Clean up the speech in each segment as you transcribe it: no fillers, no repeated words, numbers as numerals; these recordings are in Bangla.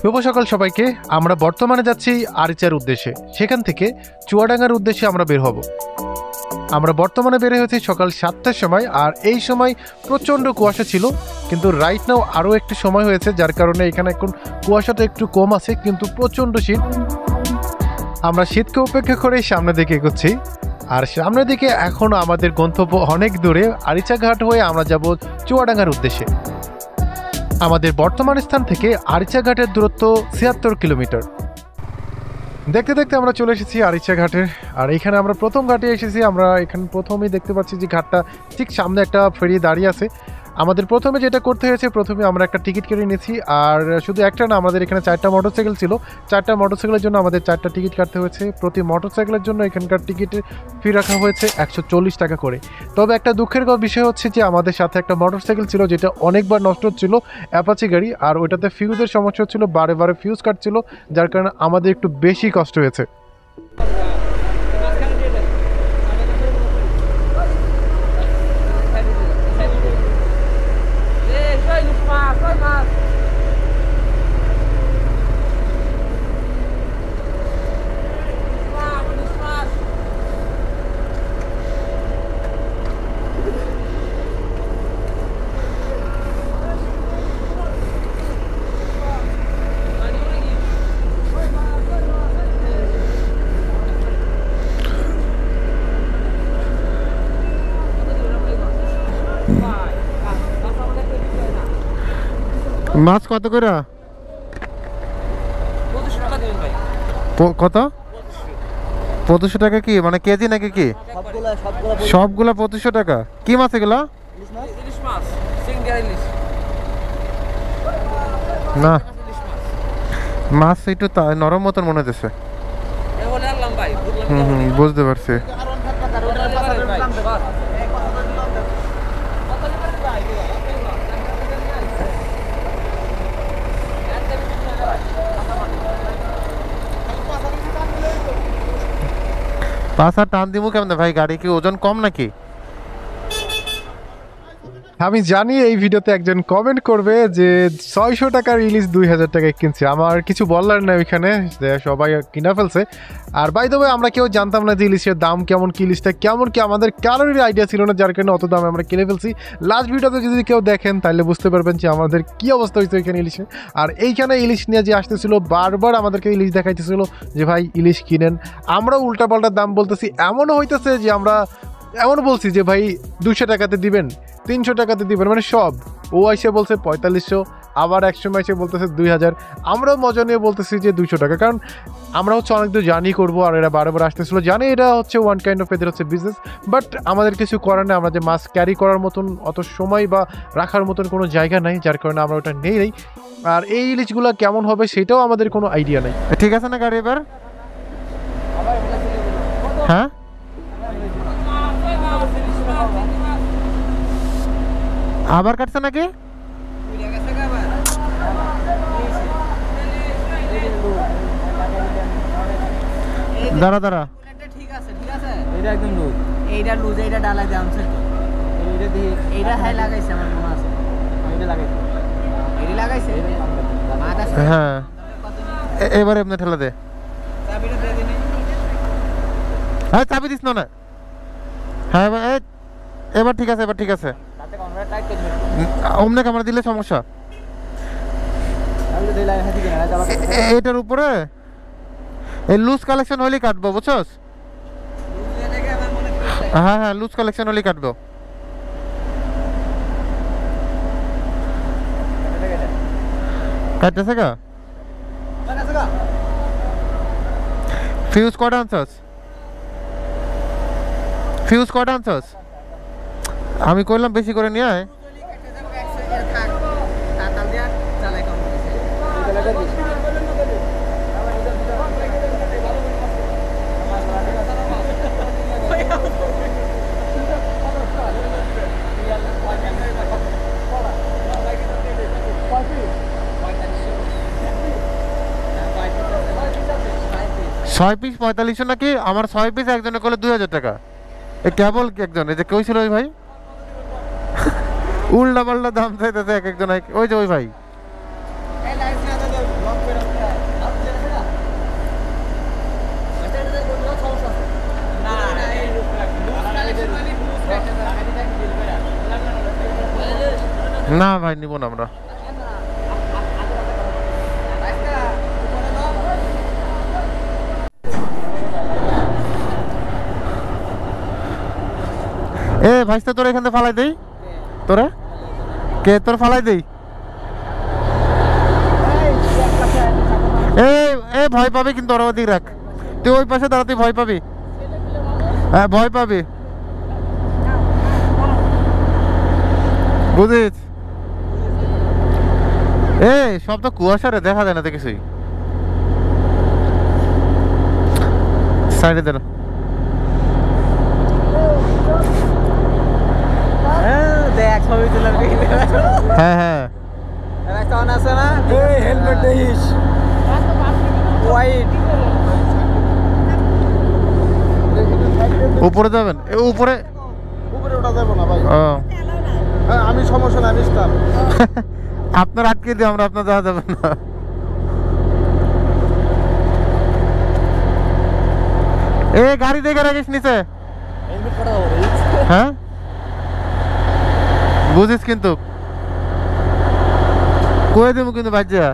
শুভ সকাল সবাইকে। আমরা বর্তমানে যাচ্ছি আরিচার উদ্দেশ্যে, সেখান থেকে চুয়াডাঙ্গার উদ্দেশ্যে আমরা বের হব। আমরা বর্তমানে বের হয়েছি সকাল 7টার সময়, আর এই সময় প্রচণ্ড কুয়াশা ছিল, কিন্তু রাইট নাও আরও একটু সময় হয়েছে, যার কারণে এখানে এখন কুয়াশাটা একটু কম আছে, কিন্তু প্রচণ্ড শীত। আমরা শীতকে উপেক্ষা করে সামনের দিকে এগোচ্ছি, আর সামনের দিকে এখনও আমাদের গন্তব্য অনেক দূরে। আরিচা ঘাট হয়ে আমরা যাব চুয়াডাঙ্গার উদ্দেশ্যে। আমাদের বর্তমান স্থান থেকে আরিচা ঘাটের দূরত্ব ৭৬ কিলোমিটার। দেখতে দেখতে আমরা চলে এসেছি আরিচা ঘাটে, আর এখানে আমরা প্রথম ঘাটে এসেছি। আমরা এখানে প্রথমেই দেখতে পাচ্ছি যে ঘাটটা ঠিক সামনে একটা ফেরি দাঁড়িয়ে আছে। আমাদের প্রথমে যেটা করতে হয়েছে, প্রথমে আমরা একটা টিকিট কেটে নিয়েছি, আর শুধু একটা না, আমাদের এখানে 4টা মোটরসাইকেল ছিল। 4টা মোটরসাইকেলের জন্য আমাদের 4টা টিকিট কাটতে হয়েছে। প্রতি মোটরসাইকেলের জন্য এখানকার টিকিটের ফি রাখা হয়েছে 140 টাকা করে। তবে একটা দুঃখের বিষয় হচ্ছে যে আমাদের সাথে একটা মোটরসাইকেল ছিল যেটা অনেকবার নষ্ট হচ্ছিল, অ্যাপাচি গাড়ি, আর ওইটাতে ফিউজের সমস্যা হচ্ছিল, বারে বারে ফিউজ কাটছিল, যার কারণে আমাদের একটু বেশি কষ্ট হয়েছে। মাছ কত করে? কত? 2500 টাকা। কি মানে কেজি নাকি? কি সবগুলা 2500 টাকা? কি মাছ এগুলা? না, মাছ একটু নরম মতন মনে হচ্ছে। বুঝতে পারছি। পাঁচা টান দিব কেমন ভাই? গাড়ি কি ওজন কম নাকি? আমি জানি এই ভিডিওতে একজন কমেন্ট করবে যে 600 টাকার ইলিশ 2000 টাকায় কিনছে। আমার কিছু বলার না, ওইখানে সবাই কিনা ফেলছে। আর বাই দ্য ওয়ে, আমরা কেউ জানতাম না যে ইলিশের দাম কেমন, কি ইলিশটা কেমন, কি আমাদের কারোরই আইডিয়া ছিল না, যার কারণে অত দামে আমরা কিনে ফেলছি। লাস্ট ভিডিওতে যদি কেউ দেখেন তাহলে বুঝতে পারবেন যে আমাদের কী অবস্থা হয়েছে ওইখানে ইলিশে। আর এইখানে ইলিশ নিয়ে যে আসতেছিল, বারবার আমাদেরকে ইলিশ দেখাইতেছিল যে ভাই ইলিশ কিনেন। আমরাও উল্টাপাল্টা দাম বলতেছি। এমনও হইতেছে যে আমরা এমন বলছি যে ভাই 200 টাকাতে দিবেন, 300 টাকাতে দিবেন, মানে সব। ও এসে বলছে 4500, আবার একসময় এসে বলতেছে 2000। আমরাও মজা নিয়ে বলতেছি যে 200 টাকা, কারণ আমরা হচ্ছে অনেক দূর জার্নি করবো, আর এরা বারবার আসতেছিল। জানি এটা হচ্ছে ওয়ান কাইন্ড অফ এদের হচ্ছে বিজনেস, বাট আমাদের কিছু করার নেই। আমরা যে মাছ ক্যারি করার মতন অত সময় বা রাখার মতন কোনো জায়গা নাই, যার কারণে আমরা ওটা নেই নেই। আর এই ইলিশগুলো কেমন হবে সেটাও আমাদের কোনো আইডিয়া নাই। ঠিক আছে না গাড়ি এবার? হ্যাঁ, আবার কাটছে নাকি? দাঁড়া দাঁড়া, ঠিক আছে ঠিক আছে, এটা একদম লুজ, এইটা লুজ, এইটা ডালাই দাম আছে তো, এইটা দি এইটা হাই লাগাইছে আমার মনে আছে, এইটা লাগাইছে, এইটা লাগাইছে মাথা। হ্যাঁ, এবারে এমনি ঠেলা দে, চাবিটা দে দিনি। হ্যাঁ, চাবি দিস না। হ্যাঁ এবার ঠিক আছে, এবার ঠিক আছে। অমনে ক্যামেরা দিলে সমস্যা। এটার উপরে এই লুজ কালেকশন হলেই কাটবো, বুঝছস? হ্যাঁ হ্যাঁ, লুজ কালেকশন হলেই কাটবো। কাটতেছে গা? ফিউজ কটা আনছস? ফিউজ কটা আনছস? আমি কইলাম বেশি করে নিয়ে আয়। ছয় পিস 4500 নাকি? আমার 6 পিস একজনে করলে 2000 টাকা। এ কেবল একজন, এই যে কই ছিল ওই ভাই, উল্টা পাল্টা দাম চাইতেছে এক একজন। ওই যে ওই ভাই না ভাই নিব না আমরা। এ ভাইস্তা তোর এখান থেকে ফালাই দেই, তোরা কে তোর ফালাই দেই। এ ভয় পাবি কিন্তু, ওরা ওদিক রাখ, তুই ওই পাশে দাঁড়াতে ভয় পাবি। হ্যাঁ ভয় পাবি, বুঝিস? সব তো কুয়াশা রে, দেখা যায় না তো কিছুই। সাইডে দাঁড়া। হ্যাঁ হ্যাঁ হেলমেট দেখিস উপরে যাবেন, উপরে উপরে ওঠা যাবে না ভাই। ও হ্যাঁ আমি সমস্যা নাই, আমি স্টার। আপনার আটকে দিই আমরা, আপনার যাওয়া যাবে না। গাড়ি দেখে রাখিস নিচে। হ্যাঁ বুঝিস কিন্তু, কয়ে দেবো কিন্তু ভাইজা,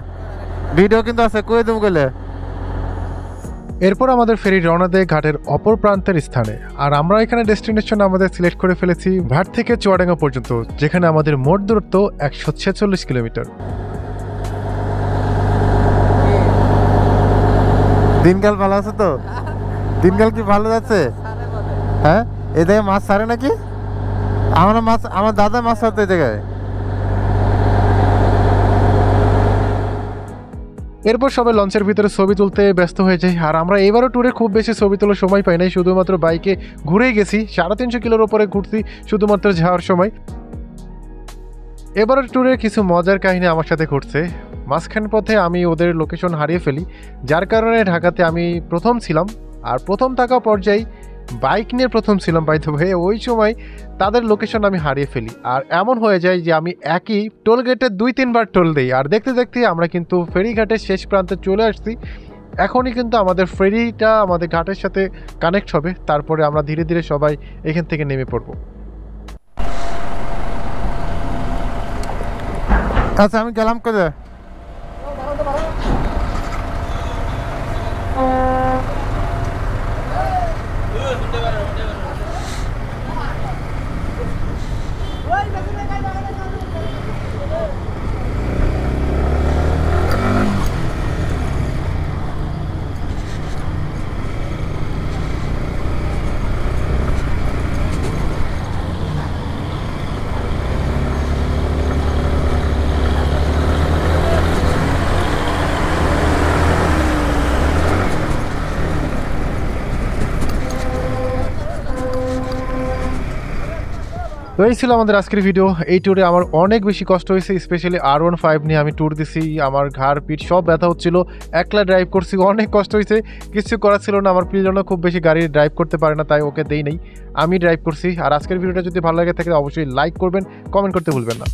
ভিডিও কিন্তু আছে, কয়ে দেবো গেলে। এরপর আমাদের ফেরি রওনা দেয় ঘাটের অপর প্রান্তের স্থানে, আর আমরা এখানে ডেস্টিনেশন আমাদের সিলেক্ট করে ফেলেছি ঘাট থেকে চুয়াডাঙ্গা পর্যন্ত, যেখানে আমাদের মোট দূরত্ব 146 কিলোমিটার। দিনকাল ভালো আছে তো? দিনকাল কি ভালো যাচ্ছে? হ্যাঁ এই জায়গায় মাছ ছাড়ে নাকি? আমার দাদা মাছ ছাড়তো এই জায়গায়। এরপর সবাই লঞ্চের ভিতরে ছবি তুলতে ব্যস্ত হয়ে যায়, আর আমরা এবারও ট্যুরে খুব বেশি ছবি তোলার সময় পাই নাই, শুধুমাত্র বাইকে ঘুরেই গেছি। 350 কিলোর ওপরে ঘুরছি শুধুমাত্র যাওয়ার সময়। এবারের ট্যুরে কিছু মজার কাহিনী আমার সাথে ঘটছে। মাঝখান পথে আমি ওদের লোকেশন হারিয়ে ফেলি, যার কারণে ঢাকাতে আমি প্রথম ছিলাম, আর প্রথম থাকা পর্যায়ে বাইক নিয়ে প্রথম ছিলাম বাইতে হয়ে। ওই সময় তাদের লোকেশন আমি হারিয়ে ফেলি, আর এমন হয়ে যায় যে আমি একই টোল গেটে 2-3 বার টোল দিই। আর দেখতে দেখতে আমরা কিন্তু ফেরিঘাটের শেষ প্রান্তে চলে আসছি। এখনই কিন্তু আমাদের ফেরিটা আমাদের ঘাটের সাথে কানেক্ট হবে, তারপরে আমরা ধীরে ধীরে সবাই এখান থেকে নেমে পড়ব। আচ্ছা আমি গেলাম কোথায়? তো এই ছিল আমাদের আজকের ভিডিও। এই ট্যুরে আমার অনেক বেশি কষ্ট হয়েছে, স্পেশালি R15 নিয়ে আমি ট্যুর দিছি। আমার ঘাড় পিঠ সব ব্যথা হচ্ছিল, একলা ড্রাইভ করছি, অনেক কষ্ট হয়েছে। কিছু করার ছিল না, আমার প্রিয়জন খুব বেশি গাড়ি ড্রাইভ করতে পারে না, তাই ওকে দেই নেই, আমি ড্রাইভ করছি। আর আজকের ভিডিওটা যদি ভালো লাগে থাকে অবশ্যই লাইক করবেন, কমেন্ট করতে ভুলবেন না।